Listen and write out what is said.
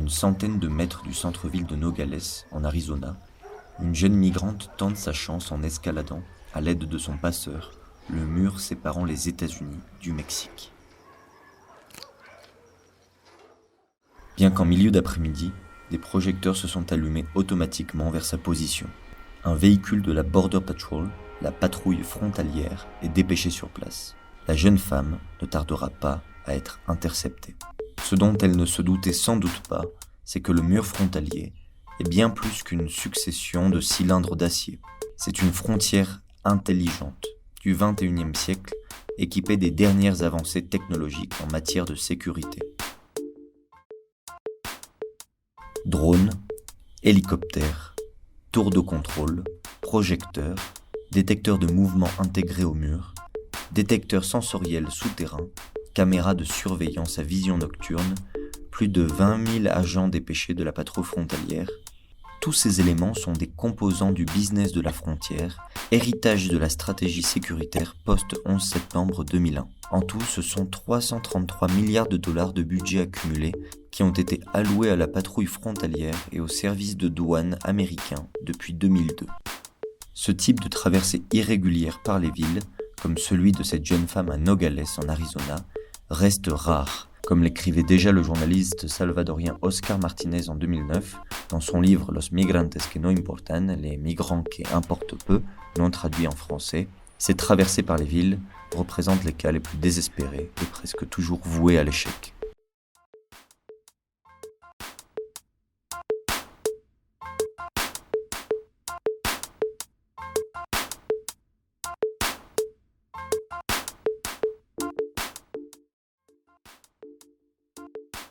une centaine de mètres du centre-ville de Nogales, en Arizona, une jeune migrante tente sa chance en escaladant, à l'aide de son passeur, le mur séparant les États-Unis du Mexique. Bien qu'en milieu d'après-midi, des projecteurs se sont allumés automatiquement vers sa position. Un véhicule de la Border Patrol, la patrouille frontalière, est dépêché sur place. La jeune femme ne tardera pas à être interceptée. Ce dont elle ne se doutait sans doute pas, c'est que le mur frontalier est bien plus qu'une succession de cylindres d'acier. C'est une frontière intelligente du XXIe siècle, équipée des dernières avancées technologiques en matière de sécurité. Drones, hélicoptères, tours de contrôle, projecteurs, détecteurs de mouvement intégrés au mur, détecteurs sensoriels souterrains, caméras de surveillance à vision nocturne, plus de 20 000 agents dépêchés de la patrouille frontalière. Tous ces éléments sont des composants du business de la frontière, héritage de la stratégie sécuritaire post-11 septembre 2001. En tout, ce sont 333 milliards de dollars de budget accumulé qui ont été alloués à la patrouille frontalière et aux services de douane américains depuis 2002. Ce type de traversée irrégulière par les villes, comme celui de cette jeune femme à Nogales en Arizona, reste rare, comme l'écrivait déjà le journaliste salvadorien Oscar Martinez en 2009 dans son livre Los migrantes que no importan, les migrants qui importent peu, non traduit en français. Ces traversées par les villes représentent les cas les plus désespérés et presque toujours voués à l'échec.